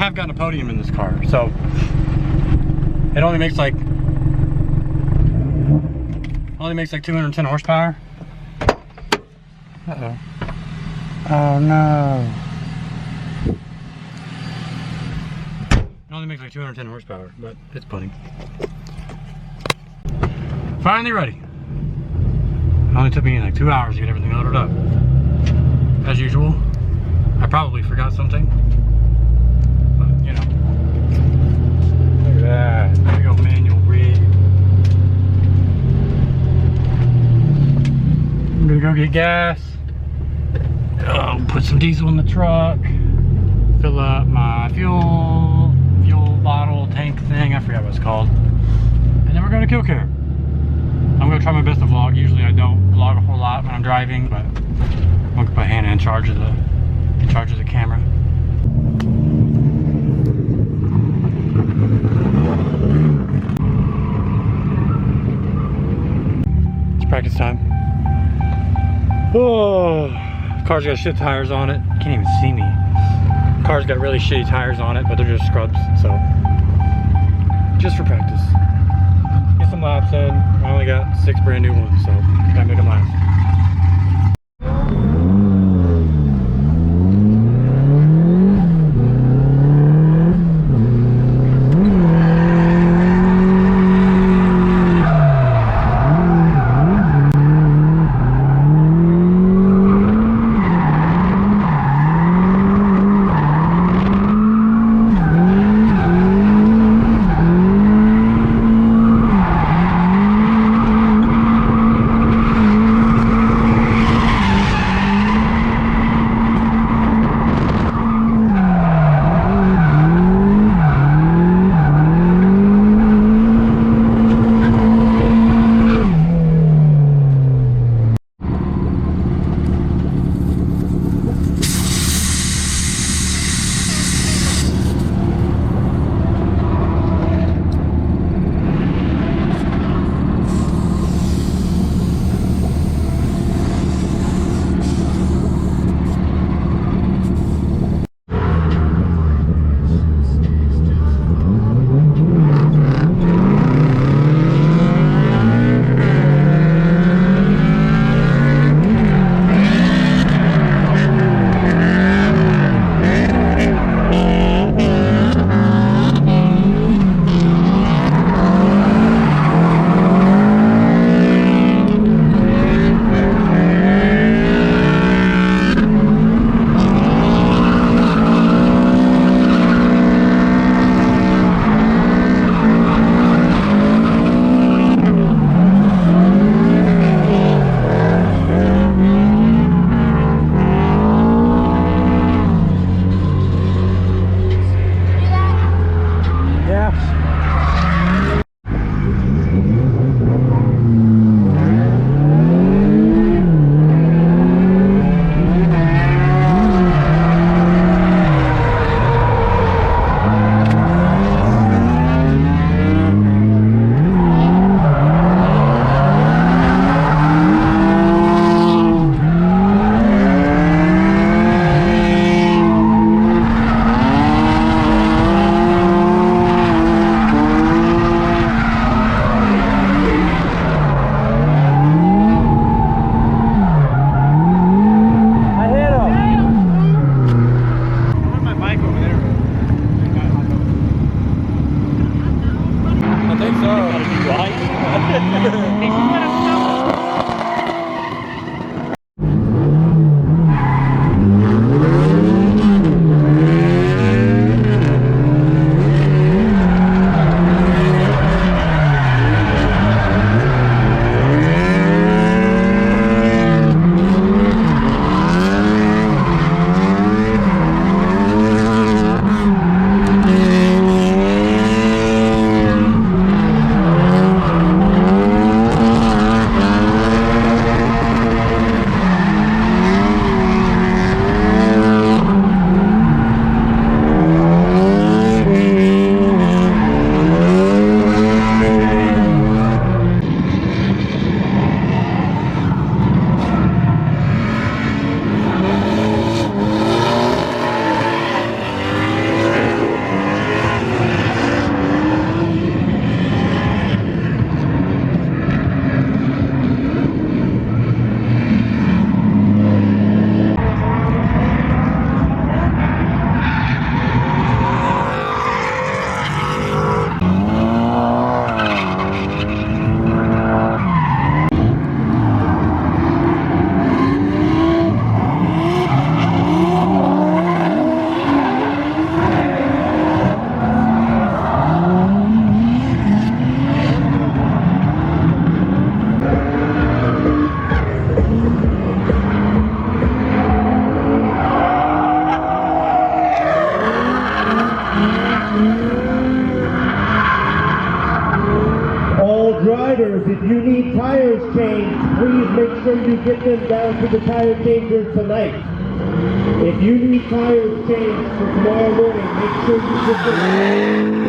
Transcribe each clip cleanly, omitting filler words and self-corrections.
have gotten a podium in this car, so it only makes like 210 horsepower. Uh-oh. Oh no. It only makes like 210 horsepower, but it's plenty. Finally ready. It only took me like 2 hours to get everything loaded up. As usual, I probably forgot something, but you know. Look at that. There you go, manual rig. I'm gonna go get gas. Oh, put some diesel in the truck. Fill up my fuel bottle tank thing. I forgot what it's called. And then we're going to Kill Care. I'm going to try my best to vlog. Usually I don't vlog a whole lot when I'm driving, but I'm going to put Hannah in charge of the camera. It's practice time. Oh, car's got shit tires on it. Can't even see me. Car's got really shitty tires on it, but they're just scrubs, so just for practice. Get some laps in. I only got 6 brand new ones, so gotta make them last. change, please make sure you get them down to the tire changer tonight. If you need tires changed for tomorrow morning, make sure you get them.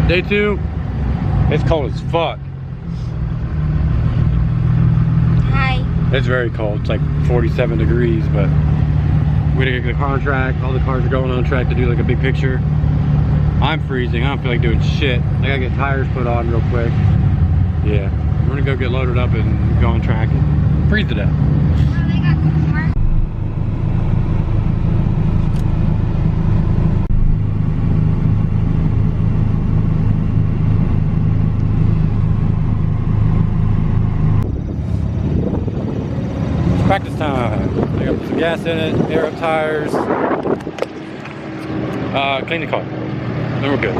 Day 2, it's cold as fuck. Hi. It's very cold, it's like 47 degrees, but we're gonna get the car on track. All the cars are going on track to do like a big picture. I'm freezing, I don't feel like doing shit. I gotta get tires put on real quick. Yeah, we're gonna go get loaded up and go on track and freeze to death. Practice time. I gotta put some gas in it, air up tires, clean the car. Then we're good.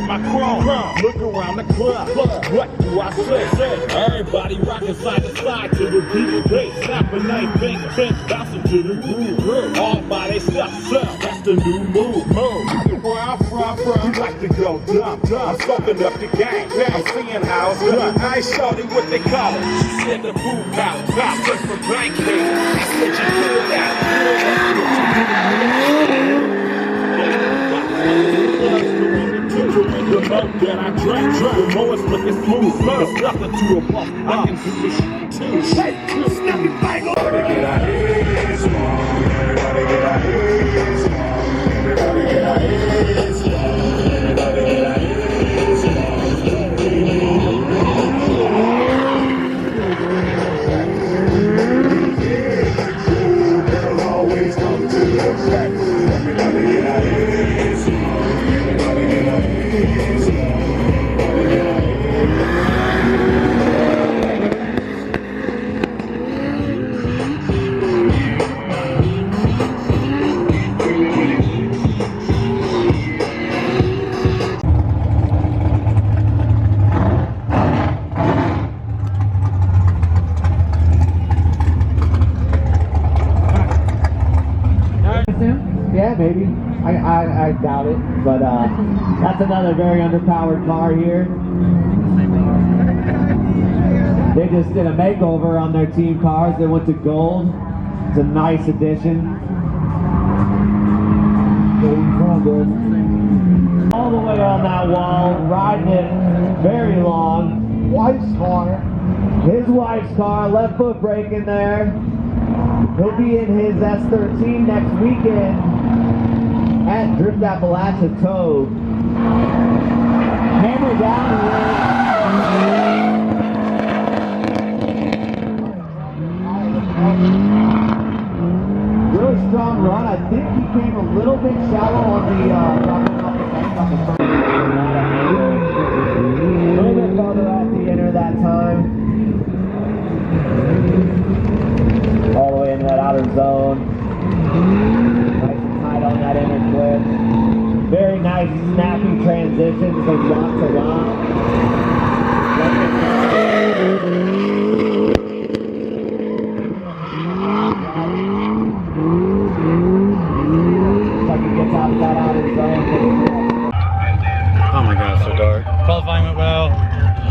My chrome, look around the club. What do I say? Everybody rocking side to side to the beat. They snapping they fingers, bouncing to the groove. All by they stuff, that's the new move. Where I'm from, you like to go dumb. I'm smoking up the gang. I'm seeing how it's done. I ain't shorty what they call it. She said the food house, top just for blank cake. That's what you do that. The more that I drink, the more it's looking smooth. There's nothing to a bump. I can do this shit too. Shake, snap it, bang on. Everybody get our heads on. Everybody get our heads on. Everybody get our heads on. Everybody get our heads on. They'll always come to the track. Everybody get our heads on. Everybody get our heads on. Yeah, maybe. I doubt it, but that's another very underpowered car here. They just did a makeover on their team cars. They went to gold. It's a nice addition. All the way on that wall, riding it very long. Wife's car. His wife's car, left foot brake in there. He'll be in his S13 next weekend. at Drift Appalachia Tow. Hammer down here. Really strong run. I think he came a little bit shallow on the dropping off the bank on the front. A little bit farther out the inner that time. All the way into that outer zone. Nice and tight on that inner clip. Very nice snappy transitions from rock to rock. Like he gets out of that outer zone. Oh my god, it's so dark. Qualifying went well.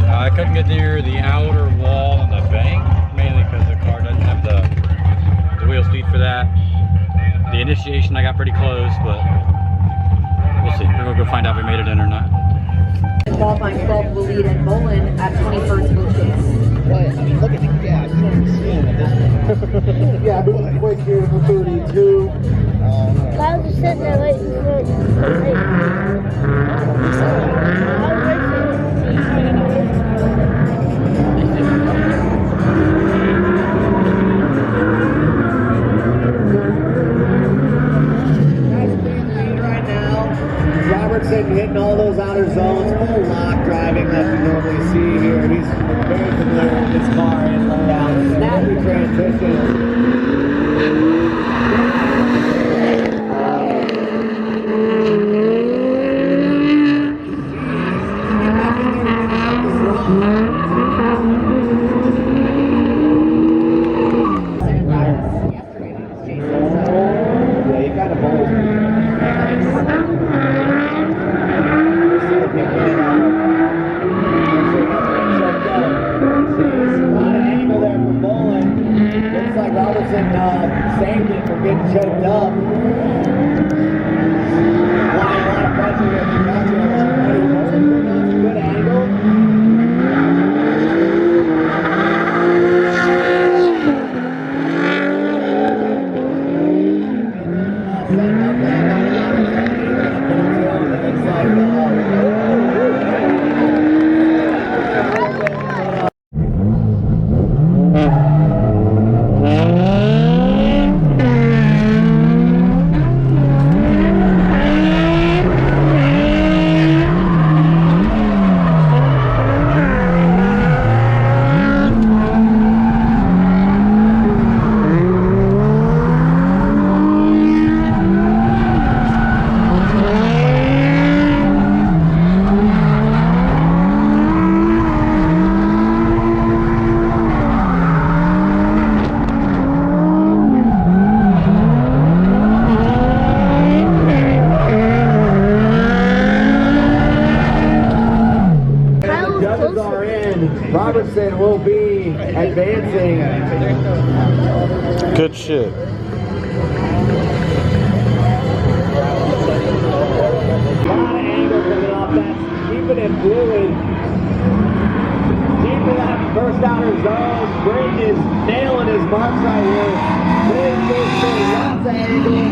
I couldn't get near the outer wall of the bank, mainly because the car doesn't have the wheel speed for that. The initiation I got pretty close, but we'll see. We're gonna go find out if we made it in or not. Qualifying 12 will lead at Bolin at 21st boat chase. But, I mean, look at the gas. You don't understand at this point. Yeah, but it's quick here for 32. I was just sitting there waiting for it. Nice clean lead right now. Robertson hitting all those outer zones. Full lock driving that we normally see here. He's very familiar with this car and layout. Snappy transitions. Yeah, you got a bowl. Looks like Robertson saved it from getting choked up. Applying a lot of pressure here. Good angle. Robertson will be advancing. Good shit. A lot of angle coming off that, keeping it fluid. Deep in that first outer zone. Brayden is nailing his marks right here. Big, lots of angle.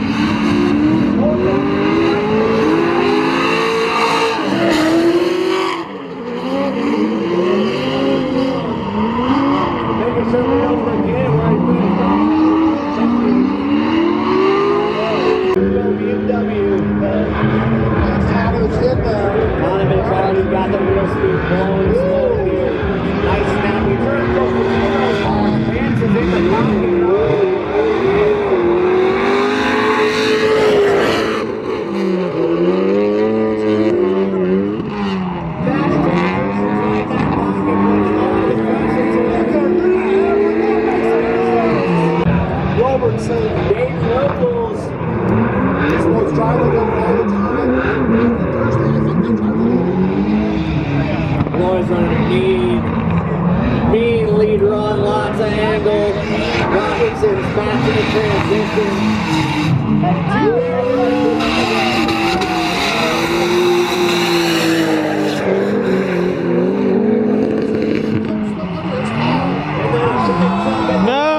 Making sure we don't forget where he put his off. BMW. Donovan's already got the wheel speed blowing slow here. Nice snappy turn. Chances in the pocket. Robertson, Dave Locals. this one's driving them all the time. Thursday, I think they drive them. Always running a mean lead run, lots of angle. Robertson's fast in the transition. No!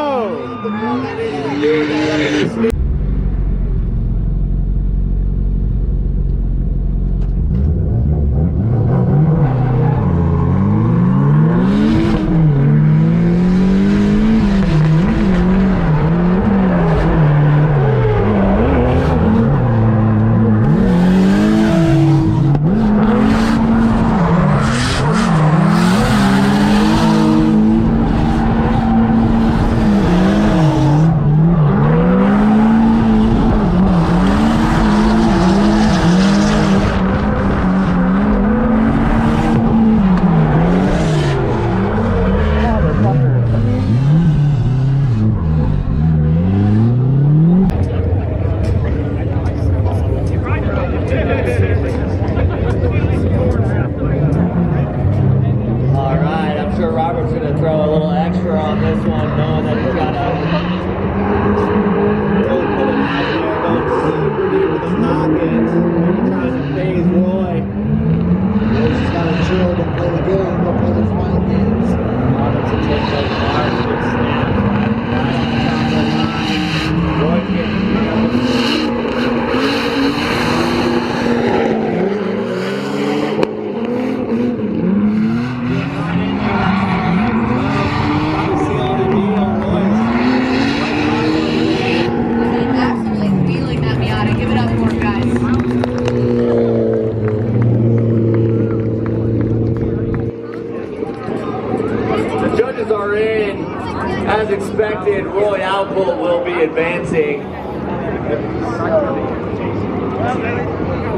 Captain Roy Output will be advancing.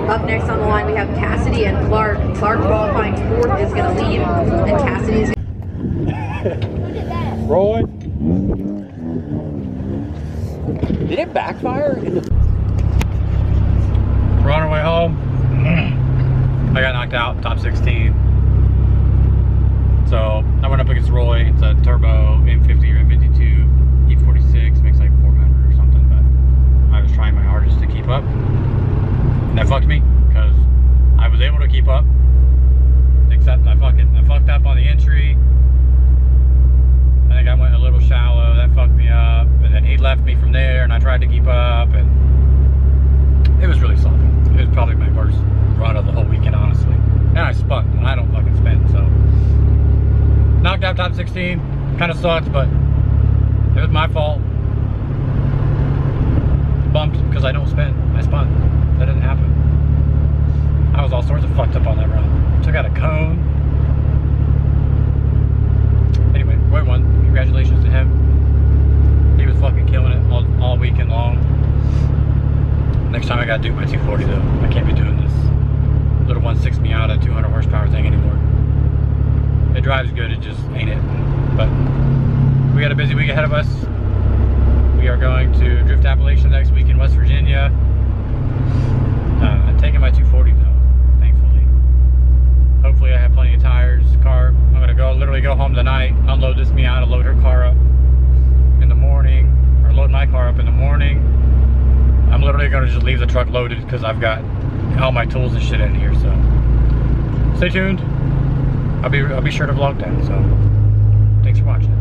Up next on the line, we have Cassidy and Clark. Clark qualifying 4th is going to lead, and Cassidy is Roy. Did it backfire? We're on our way home. I got knocked out, top 16. So I went up against Roy. It's a turbo M50 or M52 E46, makes like 400 or something. But I was trying my hardest to keep up, and that fucked me because I was able to keep up, except I fucked up on the entry. I think I went a little shallow. That fucked me up, and then he left me from there, and I tried to keep up, and it was really sloppy. It was probably my worst run of the whole weekend, honestly. And I spun, and I don't fucking spin, so. Knocked out top 16, kind of sucked, but it was my fault. Bumped because I don't spin, I spun. That didn't happen. I was all sorts of fucked up on that run. Took out a cone. Anyway, Roy won. Congratulations to him. He was fucking killing it all weekend long. Next time I gotta do my 240 though. I can't be doing this little 1.6 Miata 200 horsepower thing anymore. It drives good, it just ain't it. But we got a busy week ahead of us. We are going to Drift Appalachia next week in West Virginia. I'm taking my 240 though, thankfully. Hopefully I have plenty of tires. Car, I'm gonna literally go home tonight, unload this Miata, load her car up in the morning, or load my car up in the morning. I'm literally gonna just leave the truck loaded because I've got all my tools and shit in here. So stay tuned. I'll be sure to vlog that. So thanks for watching.